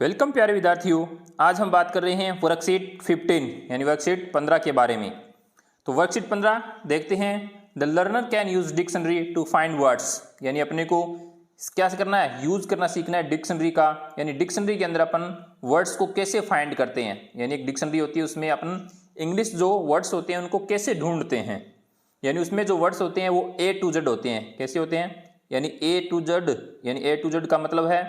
Welcome प्यारे विद्यार्थियों। आज हम बात कर रहे हैं वर्कशीट 15 यानी वर्कशीट 15 के बारे में। तो वर्कशीट 15 देखते हैं। The learner can use dictionary to find words, यानी अपने को क्या करना है, यूज करना सीखना है डिक्शनरी का। यानी डिक्शनरी के अंदर अपन वर्ड्स को कैसे फाइंड करते हैं, यानी एक डिक्शनरी होती है उसमें अपन इंग्लिश जो वर्ड्स होते हैं उनको कैसे ढूंढते हैं। यानी उसमें जो वर्ड्स होते हैं वो A to Z होते हैं। कैसे होते हैं, यानी A to Z, यानी A to Z का मतलब है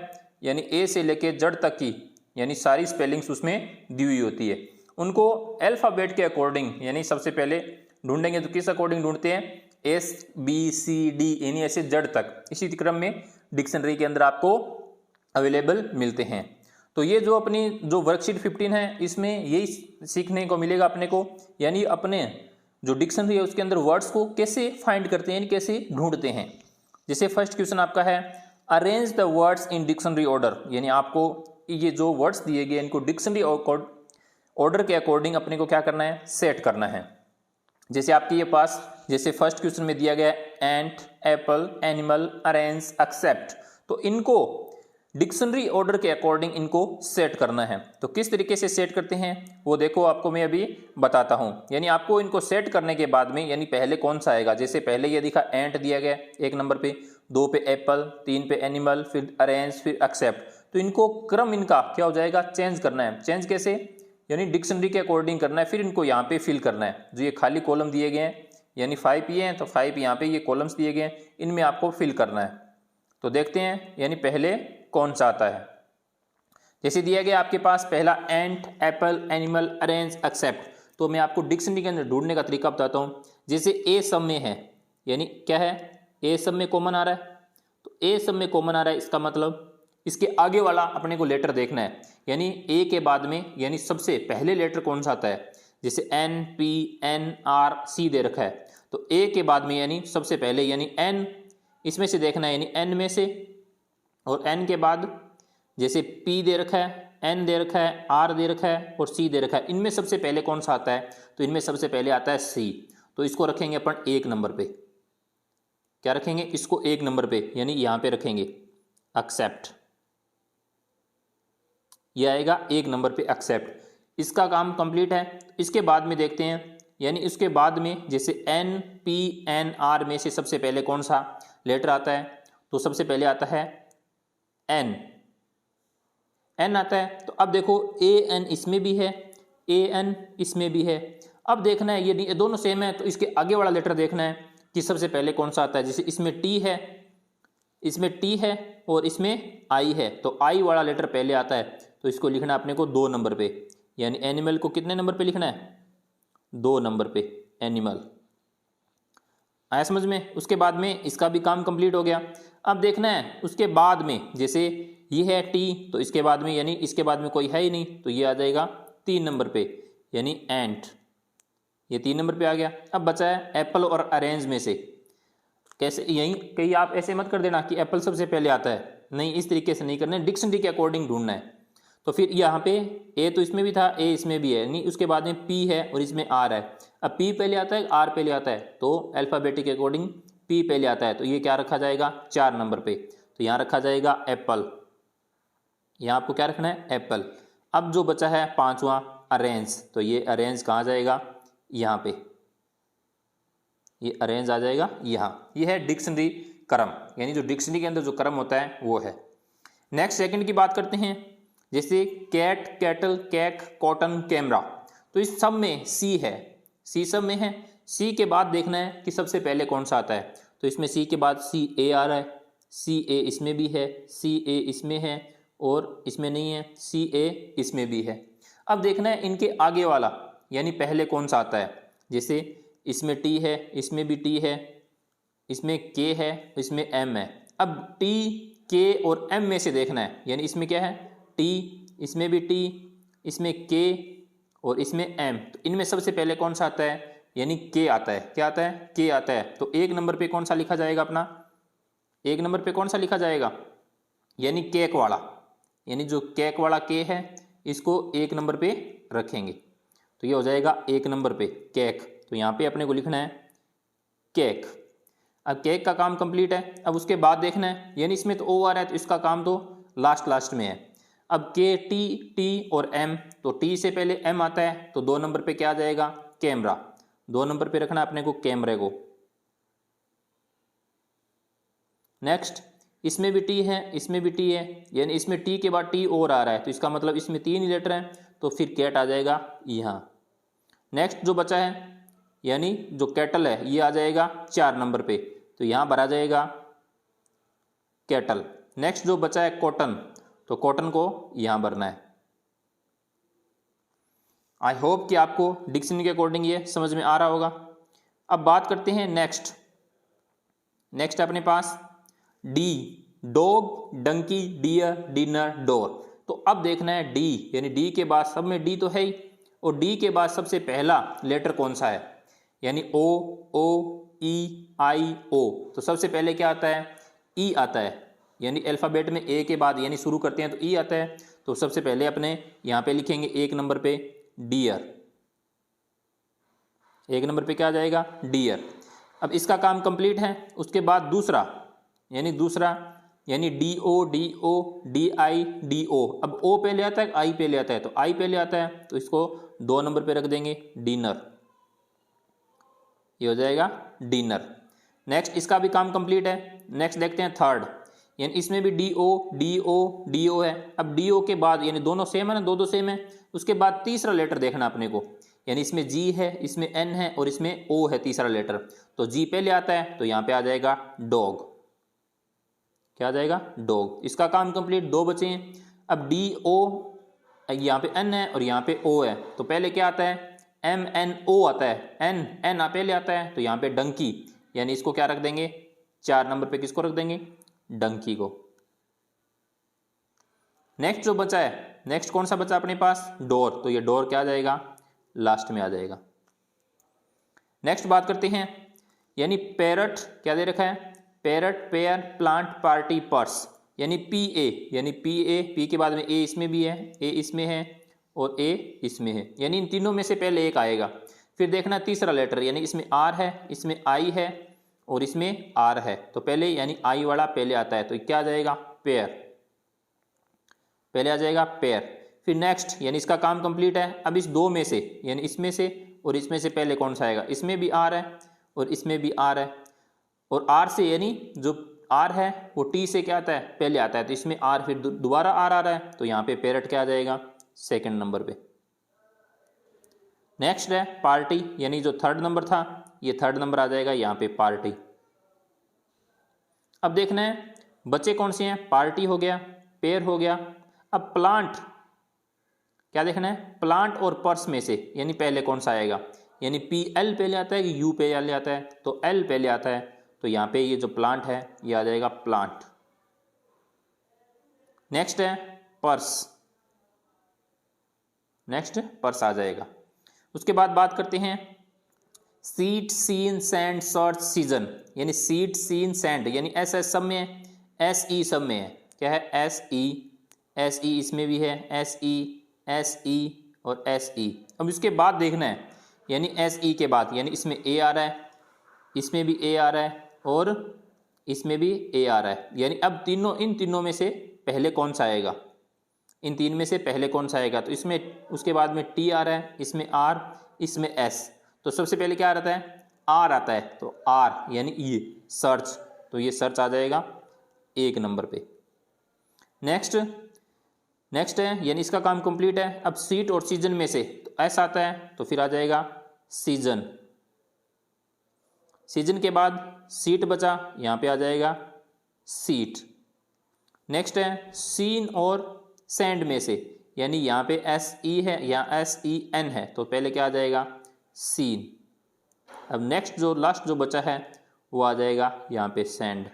यानी ए से लेके जेड तक की यानी सारी स्पेलिंग्स उसमें दी हुई होती है। उनको अल्फ़ाबेट के अकॉर्डिंग यानी सबसे पहले ढूंढेंगे तो किस अकॉर्डिंग ढूंढते हैं, ABCD यानी ऐसे जेड तक, इसी क्रम में डिक्शनरी के अंदर आपको अवेलेबल मिलते हैं। तो ये जो अपनी जो वर्कशीट 15 है इसमें यही सीखने को मिलेगा अपने को, यानी अपने जो डिक्शनरी है उसके अंदर वर्ड्स को कैसे फाइंड करते हैं, यानी कैसे ढूंढते हैं। जैसे फर्स्ट क्वेश्चन आपका है arrange the words in dictionary order, यानी आपको ये जो वर्ड्स दिए गए इनको डिक्शनरी ऑर्डर के अकॉर्डिंग अपने को क्या करना है, सेट करना है। जैसे आपके ये पास जैसे फर्स्ट क्वेश्चन में दिया गया एंट, एप्पल, एनिमल, अरेंज, एक्सेप्ट, तो इनको डिक्शनरी ऑर्डर के अकॉर्डिंग इनको सेट करना है। तो किस तरीके से सेट करते हैं वो देखो, आपको मैं अभी बताता हूं। यानी आपको इनको सेट करने के बाद में यानी पहले कौन सा आएगा, जैसे पहले ये दिखा एंट दिया गया 1 नंबर पे, 2 पे एप्पल, 3 पे एनिमल, फिर अरेंज, फिर एक्सेप्ट। तो इनको क्रम इनका क्या हो जाएगा, चेंज करना है। चेंज कैसे, यानी डिक्शनरी के अकॉर्डिंग करना है। फिर इनको यहाँ पे फिल करना है। जो ये खाली कॉलम दिए गए हैं यानी 5 ये हैं तो 5 यहाँ पे ये कॉलम्स दिए गए हैं, इनमें आपको फिल करना है। तो देखते हैं यानी पहले कौन सा आता है। जैसे दिया गया आपके पास पहला एंट, एप्पल, एनिमल, अरेंज, एक्सेप्ट। तो मैं आपको डिक्शनरी के अंदर ढूंढने का तरीका बताता हूँ। जैसे ए सब में है, यानी क्या है, ए सब में कॉमन आ रहा है, तो ए सब में कॉमन आ रहा है, इसका मतलब इसके आगे वाला अपने को लेटर देखना है। यानी ए के बाद में यानी सबसे पहले लेटर कौन सा आता है, जैसे एन, पी, एन, आर, सी दे रखा है, तो ए के बाद में यानी सबसे पहले यानी एन इसमें से देखना है, यानी एन में से। और एन के बाद जैसे पी दे रखा है, एन दे रखा है, आर दे रखा है और सी दे रखा है, इनमें सबसे पहले कौन सा आता है, तो इनमें सबसे पहले आता है सी। तो इसको रखेंगे अपन 1 नंबर पे। क्या रखेंगे, इसको 1 नंबर पे, यानी यहां पे रखेंगे एक्सेप्ट। यह आएगा 1 नंबर पे एक्सेप्ट। इसका काम कंप्लीट है। इसके बाद में देखते हैं, यानी इसके बाद में जैसे एन, पी, एन, आर में से सबसे पहले कौन सा लेटर आता है, तो सबसे पहले आता है एन। एन आता है। तो अब देखो ए एन इसमें भी है, ए एन इसमें भी है। अब देखना है ये दोनों सेम है तो इसके आगे वाला लेटर देखना है कि सबसे पहले कौन सा आता है। जैसे इसमें टी है, इसमें टी है और इसमें आई है, तो आई वाला लेटर पहले आता है, तो इसको लिखना अपने को 2 नंबर पे। यानी एनिमल को कितने नंबर पे लिखना है, 2 नंबर पे एनिमल। आया समझ में। उसके बाद में इसका भी काम कंप्लीट हो गया। अब देखना है उसके बाद में जैसे ये है टी, तो इसके बाद में यानी इसके बाद में कोई है ही नहीं, तो ये आ जाएगा 3 नंबर पे, यानी एंट। ये 3 नंबर पे आ गया। अब बचा है एप्पल और अरेंज में से। कैसे, यहीं कहीं आप ऐसे मत कर देना कि एप्पल सबसे पहले आता है, नहीं, इस तरीके से नहीं करना है, डिक्शनरी के अकॉर्डिंग ढूंढना है। तो फिर यहाँ पे ए तो इसमें भी था, ए इसमें भी है, नहीं, उसके बाद में पी है और इसमें आर है। अब पी पहले आता है, आर पहले आता है, तो अल्फाबेटिक के अकॉर्डिंग पी पहले आता है, तो ये क्या रखा जाएगा 4 नंबर पे, तो यहाँ रखा जाएगा एप्पल। यहाँ आपको क्या रखना है, एप्पल। अब जो बचा है 5वां अरेंज, तो ये अरेंज कहाँ जाएगा, यहाँ पे, ये अरेंज आ जाएगा यहाँ। ये है डिक्शनरी क्रम, यानी जो डिक्शनरी के अंदर जो क्रम होता है वो है। नेक्स्ट सेकंड की बात करते हैं। जैसे कैट, कैटल, कैक, कॉटन, कैमरा, तो इस सब में सी है, सी सब में है। सी के बाद देखना है कि सबसे पहले कौन सा आता है, तो इसमें सी के बाद सी ए आ रहा है, सी ए इसमें भी है, सी ए इसमें है और इसमें नहीं है, सी ए इसमें भी है। अब देखना है इनके आगे वाला यानी पहले कौन सा आता है। जैसे इसमें टी है, इसमें भी टी है, इसमें के है, इसमें एम है। अब टी, के और एम में से देखना है, यानी इसमें क्या है टी, इसमें भी टी, इसमें के और इसमें एम, तो इनमें सबसे पहले कौन सा आता है, यानी के आता है। क्या आता है, के आता है। तो 1 नंबर पे कौन सा लिखा जाएगा अपना, 1 नंबर पे कौन सा लिखा जाएगा, यानी केक वाला, यानी जो केक वाला के है इसको 1 नंबर पे रखेंगे, तो ये हो जाएगा 1 नंबर पे केक। तो यहाँ पे अपने को लिखना है केक। अब केक का काम कंप्लीट है। अब उसके बाद देखना है, यानी इसमें तो ओ आ रहा है तो इसका काम तो लास्ट में है। अब के टी और एम, तो टी से पहले एम आता है तो 2 नंबर पे क्या आ जाएगा, कैमरा। 2 नंबर पे रखना अपने को कैमरे को। नेक्स्ट इसमें भी टी है, इसमें भी टी है, यानी इसमें टी के बाद टी और आ रहा है तो इसका मतलब इसमें 3 ही लेटर हैं, तो फिर कैट आ जाएगा यहाँ। नेक्स्ट जो बचा है यानी जो कैटल है ये आ जाएगा 4 नंबर पे, तो यहाँ भरा जाएगा कैटल। नेक्स्ट जो बचा है कॉटन, तो कॉटन को यहाँ भरना है। आई होप कि आपको डिक्शनरी के अकॉर्डिंग ये समझ में आ रहा होगा। अब बात करते हैं नेक्स्ट है अपने पास D, dog, donkey, deer, dinner, door. तो अब देखना है डी, यानी डी के बाद, सब में डी तो है ही, और डी के बाद सबसे पहला लेटर कौन सा है, यानी ओ, ई, आई, ओ। तो सबसे पहले क्या आता है, ई आता है, यानी अल्फ़ाबेट में ए के बाद यानी शुरू करते हैं तो ई आता है। तो सबसे पहले अपने यहाँ पे लिखेंगे 1 नंबर पे डियर। 1 नंबर पे क्या आ जाएगा, डियर। अब इसका काम कंप्लीट है। उसके बाद दूसरा यानी D O, D I, D O. अब ओ पहले आता है, आई पहले आता है, तो आई पहले आता है तो इसको 2 नंबर पे रख देंगे डिनर, ये हो जाएगा डिनर। नेक्स्ट इसका भी काम कंप्लीट है। नेक्स्ट देखते हैं थर्ड, यानी इसमें भी डी ओ है। अब डी ओ के बाद यानी दोनों सेम है ना, दो सेम है। उसके बाद तीसरा लेटर देखना अपने को, यानी इसमें जी है, इसमें एन है और इसमें ओ है तीसरा लेटर, तो जी पहले आता है तो यहाँ पे आ जाएगा डॉग। क्या आ जाएगा, डॉग। इसका काम कंप्लीट, 2 बचे हैं। अब डी ओ, यहाँ पे एन है और यहाँ पे ओ है, तो पहले क्या आता है, एम एन ओ आता है, एन पहले आता है तो यहाँ पे डंकी, यानी इसको क्या रख देंगे, 4 नंबर पे किसको रख देंगे, डंकी को। नेक्स्ट जो बचा है, नेक्स्ट कौन सा बचा अपने पास, डोर, तो ये डोर क्या आ जाएगा, लास्ट में आ जाएगा। नेक्स्ट बात करते हैं, यानी पैरट क्या दे रखा है, parrot, pair, plant, party, purse, यानी पी ए, यानी पी के बाद में ए इसमें भी है, ए इसमें है और ए इसमें है, यानी इन तीनों में से पहले एक आएगा। फिर देखना तीसरा लेटर, यानी इसमें आर है, इसमें आई है और इसमें आर है, तो पहले यानी आई वाला पहले आता है तो क्या आ जाएगा, पेयर, पहले आ जाएगा पेयर। फिर नेक्स्ट यानी इसका काम कंप्लीट है। अब इस 2 में से यानी इसमें से और इसमें से पहले कौन सा आएगा, इसमें भी आर है और इसमें भी आर है, और आर से यानी जो आर है वो टी से क्या आता है, पहले आता है, तो इसमें आर फिर दोबारा आर आ रहा है तो यहाँ पे पेरट क्या आ जाएगा, 2nd नंबर पे। नेक्स्ट है पार्टी, यानी जो 3rd नंबर था ये 3rd नंबर आ जाएगा यहाँ पे पार्टी। अब देखना है बच्चे कौन से हैं, पार्टी हो गया, पेयर हो गया। अब प्लांट क्या देखना है, प्लांट और पर्स में से यानी पहले कौन सा आएगा, यानी पी एल पहले आता है कि यू पहले आता है, तो एल पहले आता है, तो यहाँ पे ये जो प्लांट है ये आ जाएगा प्लांट। नेक्स्ट है पर्स, नेक्स्ट पर्स आ जाएगा। उसके बाद बात करते हैं seat, scene, sand, search, season, यानी सीट, सीन, सैंड, यानी एस एस सब में है, एस ई सब में है, क्या है, एस ई इसमें भी है, एस ई और एस ई। अब इसके बाद देखना है, यानी एस ई के बाद यानी इसमें ए आ रहा है, इसमें भी ए आ रहा है और इसमें भी ए आ रहा है, यानी अब इन तीनों में से पहले कौन सा आएगा, इन 3 में से पहले कौन सा आएगा, तो इसमें उसके बाद में टी आ रहा है, इसमें आर, इसमें एस, तो सबसे पहले क्या आता है, आर आता है, तो आर यानी ये सर्च, तो ये सर्च आ जाएगा 1 नंबर पे। नेक्स्ट है, यानी इसका काम कंप्लीट है। अब सीट और सीजन में से तो एस आता है तो फिर आ जाएगा सीजन। सीजन के बाद सीट बचा, यहाँ पे आ जाएगा सीट। नेक्स्ट है सीन और सैंड में से, यानी यहाँ पे एस ई है, यहाँ एस ई एन है, तो पहले क्या आ जाएगा, सीन। अब नेक्स्ट जो लास्ट जो बचा है वो आ जाएगा यहाँ पे सैंड।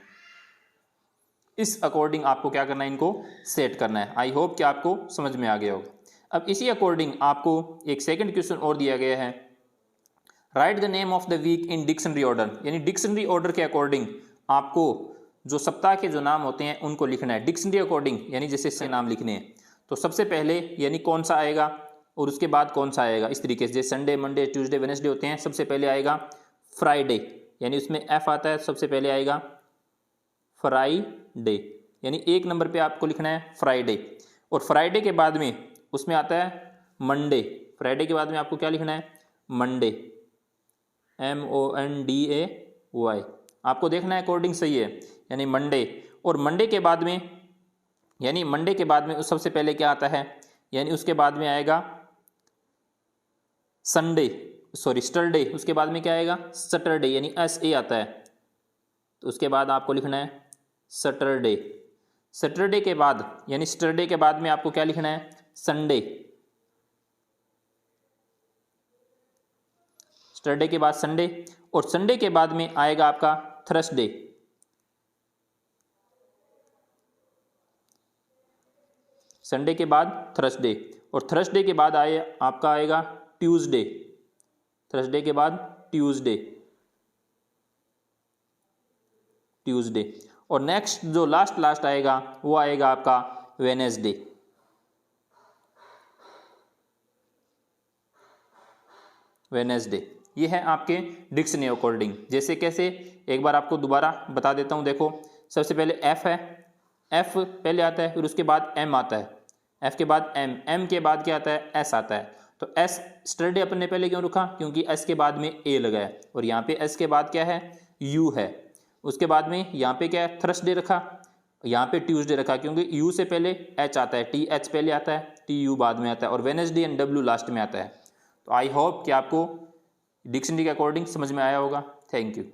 इस अकॉर्डिंग आपको क्या करना है, इनको सेट करना है। आई होप कि आपको समझ में आ गया होगा। अब इसी अकॉर्डिंग आपको एक सेकंड क्वेश्चन और दिया गया है, write the name of the week in dictionary order, यानी डिक्शनरी ऑर्डर के अकॉर्डिंग आपको जो सप्ताह के जो नाम होते हैं उनको लिखना है डिक्शनरी अकॉर्डिंग, यानी जैसे इससे नाम लिखने हैं। तो सबसे पहले यानी कौन सा आएगा और उसके बाद कौन सा आएगा, इस तरीके से जैसे संडे, मंडे, ट्यूसडे, वेडनेसडे होते हैं, सबसे पहले आएगा फ्राइडे, यानी उसमें एफ आता है, सबसे पहले आएगा फ्राइडे, यानी 1 नंबर पे आपको लिखना है फ्राइडे। और फ्राइडे के बाद में उसमें आता है मंडे। फ्राइडे के बाद में आपको क्या लिखना है? Monday, MONDAY। आपको देखना है अकॉर्डिंग सही है, यानी मंडे। और मंडे के बाद में, यानी मंडे के बाद में सबसे पहले क्या आता है? यानी उसके बाद में आएगा संडे, सॉरी सैटरडे। उसके बाद में क्या आएगा? सैटरडे, यानी SA आता है। तो उसके बाद आपको लिखना है सैटरडे। सैटरडे के बाद, यानी सैटरडे के बाद में आपको क्या लिखना है? संडे। सैटरडे के बाद संडे, और संडे के बाद में आएगा आपका थर्सडे। संडे के बाद थर्सडे, और थर्सडे के बाद आपका आएगा ट्यूसडे। थर्सडे के बाद ट्यूसडे, और नेक्स्ट जो लास्ट आएगा वो आएगा आपका वेडनेसडे। ये है आपके डिक्शनरी अकॉर्डिंग। जैसे कैसे, एक बार आपको दोबारा बता देता हूँ। देखो, सबसे पहले F है, F पहले आता है, फिर उसके बाद M आता है, F के बाद M के बाद क्या आता है? S आता है। तो S सैटरडे अपन ने पहले क्यों रखा? क्योंकि S के बाद में A लगा है, और यहाँ पे S के बाद क्या है? U है। उसके बाद में यहाँ पे क्या है? थर्सडे रखा, यहाँ पे ट्यूसडे रखा, क्योंकि U से पहले H आता है, TH पहले आता है, TU बाद में आता है, और वेडनेसडे एंड W लास्ट में आता है। तो आई होप कि आपको डिक्शनरी के अकॉर्डिंग समझ में आया होगा। Thank you.